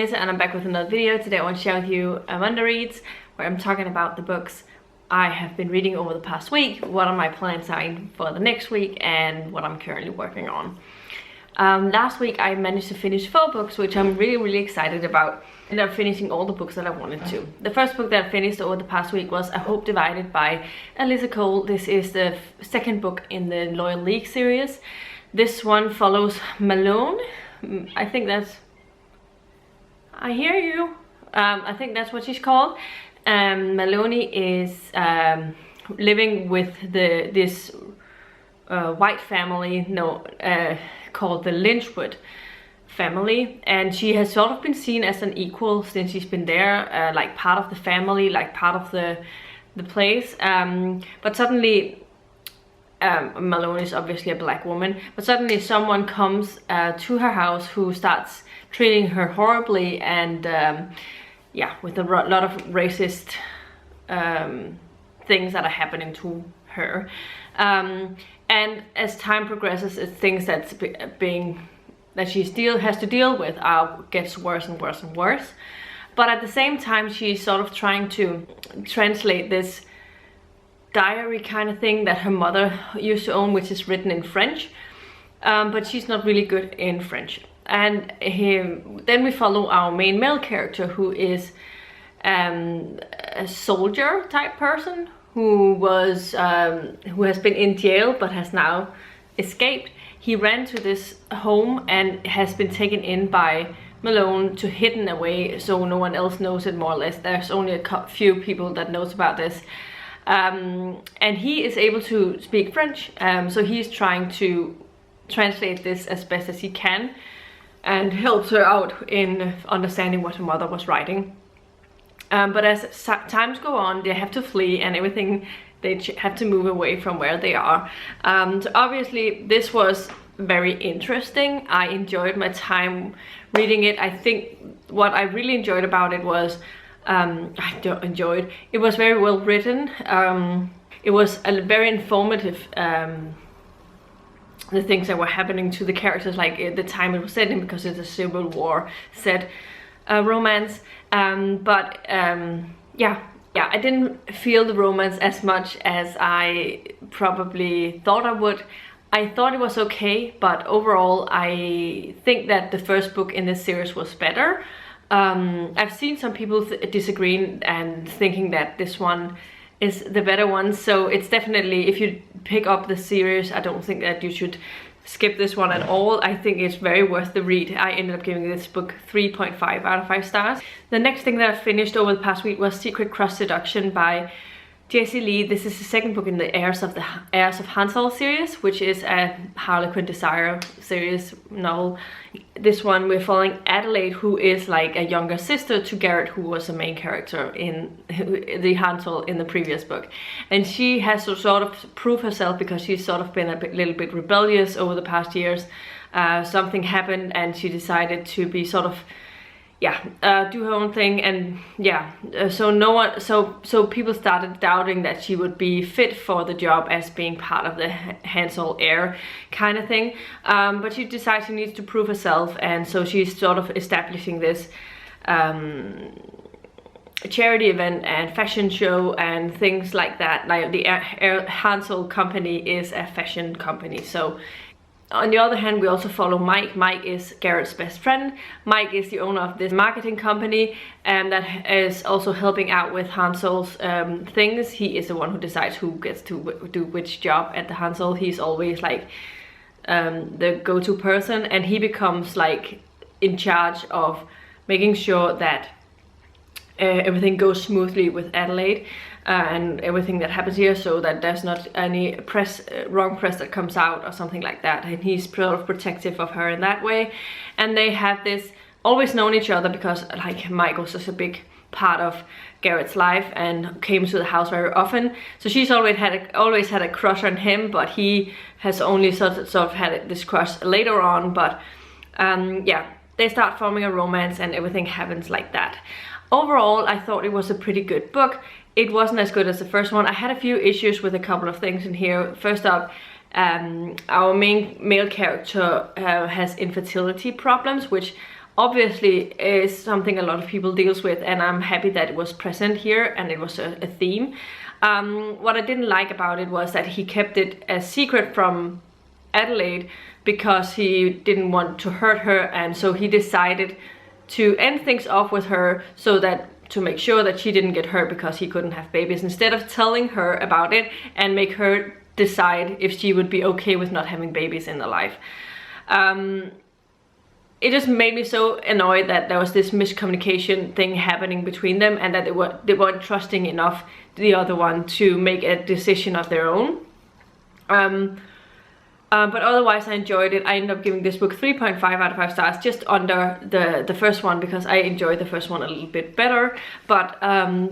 Alyssa and I'm back with another video. Today I want to share with you Amanda Reads, where I'm talking about the books I have been reading over the past week, what are my plans are for the next week, and what I'm currently working on. Last week I managed to finish 4 books, which I'm really excited about. And I'm finishing all the books that I wanted to. The first book that I finished over the past week was A Hope Divided by Alyssa Cole. This is the second book in the Loyal League series. This one follows Malone. I think that's... I hear you. I think that's what she's called. Maloney is living with this white family called the Lynchwood family, and she has sort of been seen as an equal since she's been there, like part of the family, like part of the place. But suddenly, Malone is obviously a black woman, but suddenly someone comes to her house who starts treating her horribly, and yeah, with a lot of racist things that are happening to her. And as time progresses, it's things that's that she still has to deal with gets worse and worse and worse. But at the same time, she's sort of trying to translate this diary kind of thing that her mother used to own, which is written in French, but she's not really good in French. And then we follow our main male character, who is a soldier type person who has been in jail but has now escaped. He ran to this home and has been taken in by Malone to hidden away so no one else knows it, more or less. There's only a few people that knows about this. And he is able to speak French, so he's trying to translate this as best as he can and helps her out in understanding what her mother was writing. But as times go on, they have to flee and everything. They have to move away from where they are. So obviously this was very interesting. I enjoyed my time reading it. I think what I really enjoyed about it was, it was very well written. It was a very informative, the things that were happening to the characters, like at the time it was set in, because it's a Civil War set romance. Yeah, I didn't feel the romance as much as I probably thought I would. I thought it was okay, but overall I think that the first book in this series was better. I've seen some people disagreeing and thinking that this one is the better one, so it's definitely, if you pick up the series, I don't think that you should skip this one at all. I think it's very worth the read. I ended up giving this book 3.5 out of 5 stars. The next thing that I finished over the past week was Secret Crush Seduction by Jayci. This is the second book in the Heirs of Hansel series, which is a Harlequin Desire series novel. This one we're following Adelaide, who is like a younger sister to Garrett, who was the main character in the Hansel in the previous book. And she has to sort of prove herself because she's sort of been little bit rebellious over the past years. Something happened and she decided to be sort of, do her own thing, and so people started doubting that she would be fit for the job as being part of the Hansel heir kind of thing. But she decides she needs to prove herself, and so she's sort of establishing this charity event and fashion show and things like that. Like the Hansel company is a fashion company. So on the other hand, we also follow Mike. Mike is Garrett's best friend. Mike is the owner of this marketing company, and that is also helping out with Hansel's things. He is the one who decides who gets to do which job at the Hansel. He's always like the go-to person, and he becomes like in charge of making sure that everything goes smoothly with Adelaide and everything that happens here, so that there's not any wrong press that comes out or something like that. And he's sort of protective of her in that way. And they have this always known each other because like Mike was such a big part of Garrett's life and came to the house very often. So she's always had a crush on him, but he has only sort of had this crush later on. But yeah, they start forming a romance and everything happens like that. Overall, I thought it was a pretty good book. It wasn't as good as the first one. I had a few issues with a couple of things in here. First up, our main male character has infertility problems, which obviously is something a lot of people deals with, and I'm happy that it was present here and it was a theme. What I didn't like about it was that he kept it a secret from Adelaide because he didn't want to hurt her, and so he decided to end things off with her so that to make sure that she didn't get hurt because he couldn't have babies, instead of telling her about it and make her decide if she would be okay with not having babies in their life. It just made me so annoyed that there was this miscommunication thing happening between them, and that they weren't trusting enough the other one to make a decision of their own. But otherwise I enjoyed it. I ended up giving this book 3.5 out of 5 stars, just under the first one, because I enjoyed the first one a little bit better, but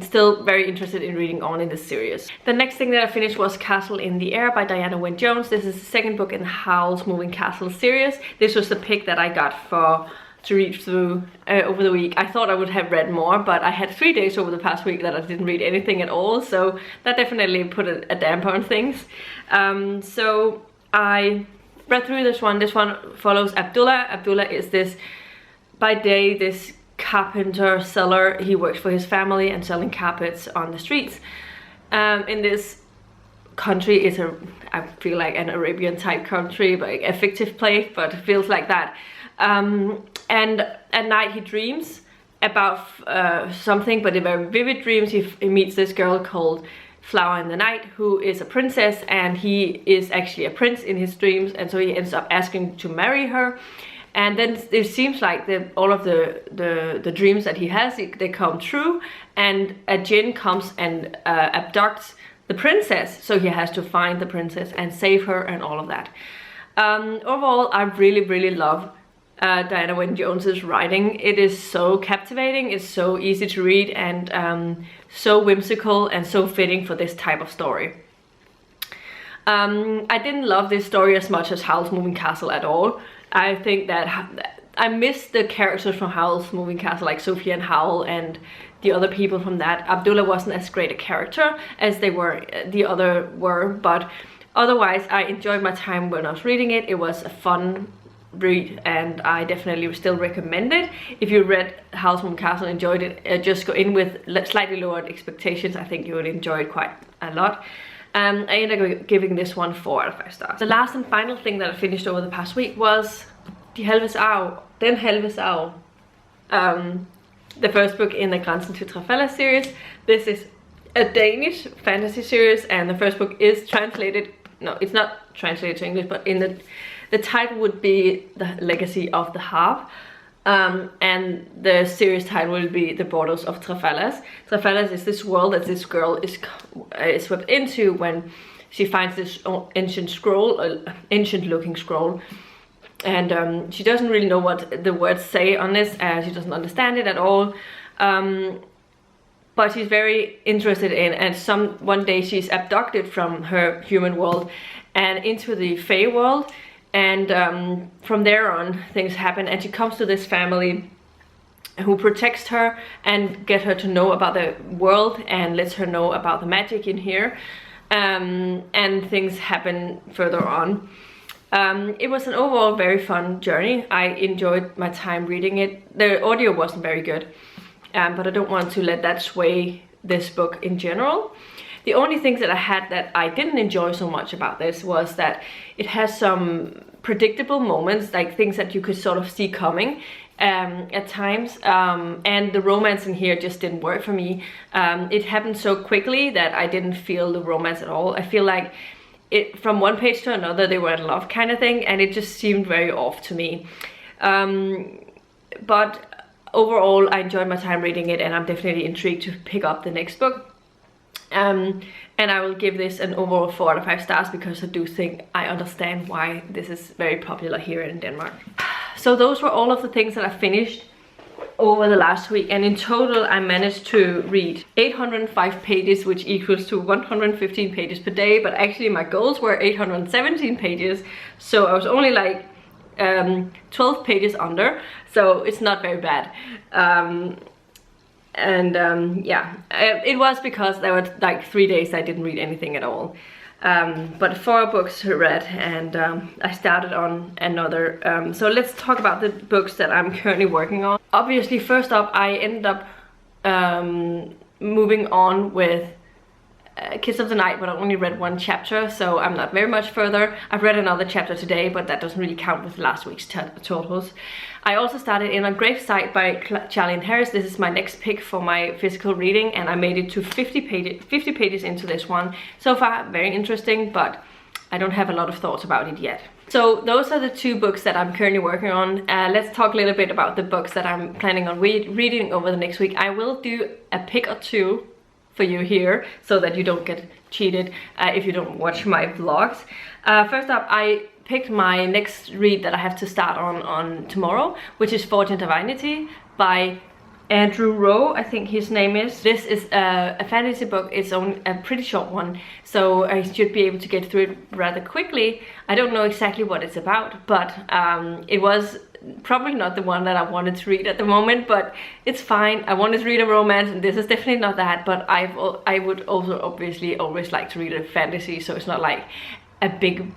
still very interested in reading on in this series. The next thing that I finished was Castle in the Air by Diana Wynne Jones. This is the second book in the Howl's Moving Castle series. This was the pick that I got to read through over the week. I thought I would have read more, but I had 3 days over the past week that I didn't read anything at all, so that definitely put a damper on things. So I read through this one. This one follows Abdullah. Abdullah is this, by day, this carpenter seller. He works for his family and selling carpets on the streets. In this country, is I feel like an Arabian type country, but a fictive place, but it feels like that. And at night he dreams about something, but in very vivid dreams he meets this girl called Flower in the Night, who is a princess, and he is actually a prince in his dreams, and so he ends up asking to marry her. And then it seems like all of the dreams that he has, they come true, and a jinn comes and abducts the princess, so he has to find the princess and save her and all of that. Overall, I really love Diana Wynne Jones's writing. It is so captivating, it's so easy to read, and so whimsical and so fitting for this type of story. I didn't love this story as much as Howl's Moving Castle at all. I think that I missed the characters from Howl's Moving Castle, like Sophia and Howl and the other people from that. Abdullah wasn't as great a character as the other were, but otherwise I enjoyed my time when I was reading it. It was a fun read, and I definitely still recommend it. If you read Howl's Moving Castle and enjoyed it, just go in with slightly lowered expectations. I think you would enjoy it quite a lot. I ended up giving this one 4 out of 5 stars. The last and final thing that I finished over the past week was Halves Arv, the first book in the Grænsen til Trafala series. This is a Danish fantasy series, and the first book is translated, no, it's not translated to English, but in the title would be The Legacy of the Half, and the series title will be The Borders of Trafalas. Trafalas is this world that this girl is swept into when she finds this ancient scroll, ancient looking scroll, and she doesn't really know what the words say on this. She doesn't understand it at all, but she's very interested in, and one day she's abducted from her human world and into the Fae world. And from there on things happen, and she comes to this family who protects her and get her to know about the world and lets her know about the magic in here, and things happen further on. It was an overall very fun journey. I enjoyed my time reading it. The audio wasn't very good, but I don't want to let that sway this book in general. The only things that I had that I didn't enjoy so much about this was that it has some predictable moments, like things that you could sort of see coming at times, and the romance in here just didn't work for me. It happened so quickly that I didn't feel the romance at all. I feel like from one page to another they were in love kind of thing, and it just seemed very off to me. But overall I enjoyed my time reading it, and I'm definitely intrigued to pick up the next book. And I will give this an overall 4 out of 5 stars, because I do think I understand why this is very popular here in Denmark. So those were all of the things that I finished over the last week, and in total I managed to read 805 pages, which equals to 115 pages per day, but actually my goals were 817 pages, so I was only like 12 pages under, so it's not very bad. Yeah, it was because there were like 3 days I didn't read anything at all. but 4 books read, and I started on another. So let's talk about the books that I'm currently working on. Obviously, first up, I ended up moving on with Kiss of the Night, but I only read 1 chapter, so I'm not very much further. I've read another chapter today, but that doesn't really count with last week's totals. I also started in a Gravesite by Charlie and Harris. This is my next pick for my physical reading, and I made it to 50 pages into this one. So far, very interesting, but I don't have a lot of thoughts about it yet. So those are the 2 books that I'm currently working on. Let's talk a little bit about the books that I'm planning on reading over the next week. I will do a pick or 2 for you here, so that you don't get cheated if you don't watch my vlogs. First up, I picked my next read that I have to start on tomorrow, which is Fortune Divinity by Andrew Rowe, I think his name is. This is a fantasy book. It's only a pretty short one, so I should be able to get through it rather quickly. I don't know exactly what it's about, but it was probably not the one that I wanted to read at the moment, but it's fine. I wanted to read a romance, and this is definitely not that, but I would also obviously always like to read a fantasy, so it's not like a big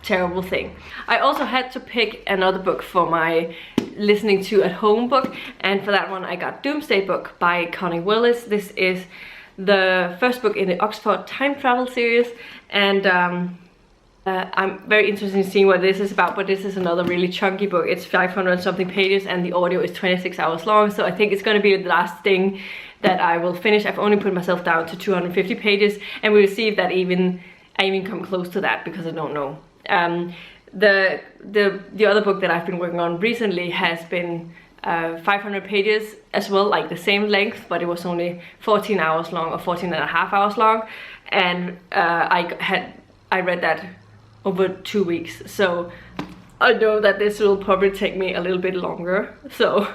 terrible thing. I also had to pick another book for my listening to at home book, and for that one I got Doomsday book by Connie Willis. This is the first book in the Oxford time travel series, and I'm very interested in seeing what this is about, but this is another really chunky book. It's 500 something pages, and the audio is 26 hours long, so I think it's going to be the last thing that I will finish. I've only put myself down to 250 pages, and we'll see if that I even come close to that, because I don't know. The other book that I've been working on recently has been 500 pages as well, like the same length, but it was only 14 hours long, or 14 and a half hours long, and I read that over 2 weeks, so I know that this will probably take me a little bit longer, so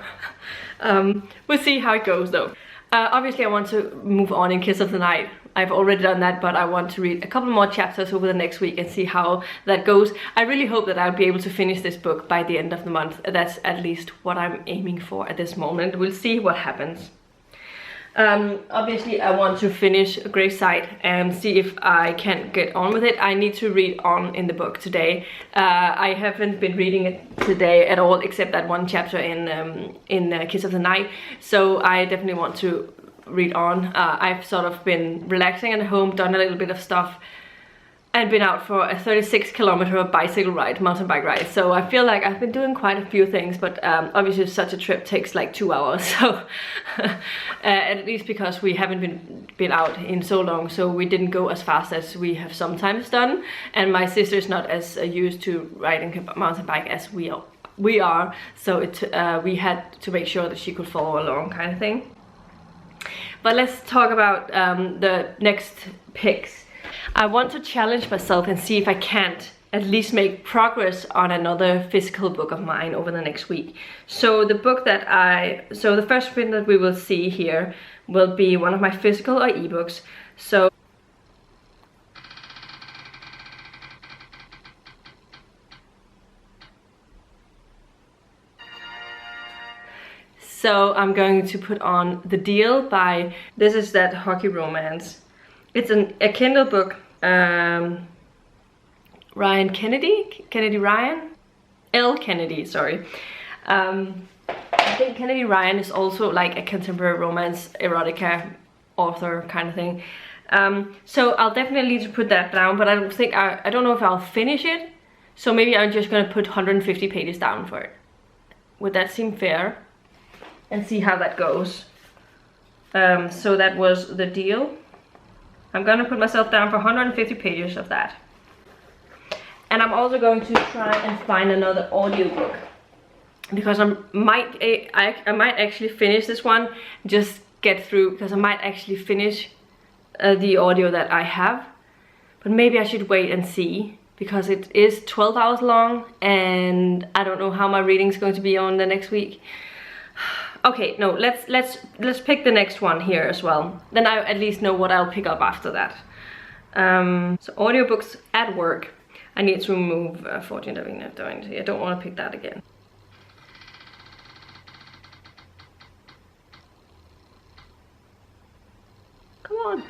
we'll see how it goes though. Obviously I want to move on in Kiss of the Night. I've already done that, but I want to read a couple more chapters over the next week and see how that goes. I really hope that I'll be able to finish this book by the end of the month. That's at least what I'm aiming for at this moment. We'll see what happens. Obviously I want to finish Gravesite and see if I can get on with it. I need to read on in the book today. I haven't been reading it today at all, except that 1 chapter in Kiss of the Night, so I definitely want to read on. I've sort of been relaxing at home, done a little bit of stuff, and been out for a 36-kilometer bicycle ride, mountain bike ride. So I feel like I've been doing quite a few things, but obviously such a trip takes like 2 hours. So at least because we haven't been out in so long, so we didn't go as fast as we have sometimes done. And my sister's not as used to riding a mountain bike as we are. So we had to make sure that she could follow along, kind of thing. But let's talk about the next picks. I want to challenge myself and see if I can't at least make progress on another physical book of mine over the next week. So the first print that we will see here will be one of my physical or ebooks. So I'm going to put on The Deal by, this is that hockey romance. It's a Kindle book. Ryan Ryan? L. Kennedy, sorry. I think Kennedy Ryan is also like a contemporary romance erotica author kind of thing. So I'll definitely need to put that down, but I don't know if I'll finish it. So maybe I'm just gonna put 150 pages down for it. Would that seem fair? And see how that goes. So that was The Deal. I'm gonna put myself down for 150 pages of that. And I'm also going to try and find another audiobook, because I might actually finish this one, just get through, because I might actually finish the audio that I have. But maybe I should wait and see, because it is 12 hours long and I don't know how my reading is going to be on the next week. Okay, no, let's pick the next one here as well. Then I at least know what I'll pick up after that. So audiobooks at work. I need to remove Fortune Divinity. I don't want to pick that again. Come on.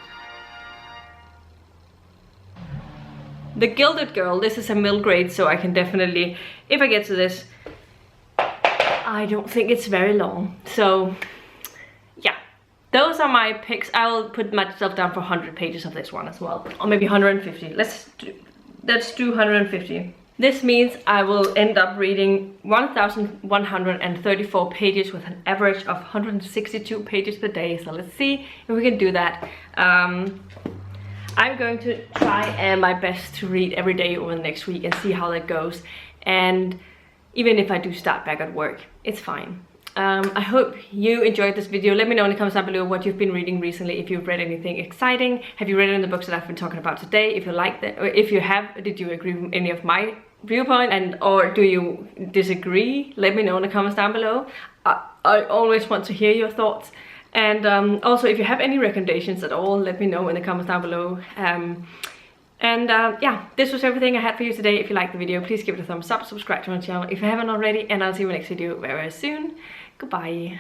The Gilded Girl, this is a middle grade, so I can definitely, if I get to this, I don't think it's very long. So yeah, those are my picks. I'll put myself down for 100 pages of this one as well, or maybe 150. Let's do 150. This means I will end up reading 1,134 pages with an average of 162 pages per day. So let's see if we can do that. I'm going to try my best to read every day over the next week and see how that goes. And even if I do start back at work, it's fine. I hope you enjoyed this video. Let me know in the comments down below what you've been reading recently, if you've read anything exciting. Have you read any of the books that I've been talking about today? If you like that, or if you have, did you agree with any of my viewpoint, and or do you disagree? Let me know in the comments down below. I always want to hear your thoughts. And also, if you have any recommendations at all, let me know in the comments down below. Yeah, this was everything I had for you today. If you liked the video, please give it a thumbs up, subscribe to my channel if you haven't already, and I'll see you in my next video very soon. Goodbye.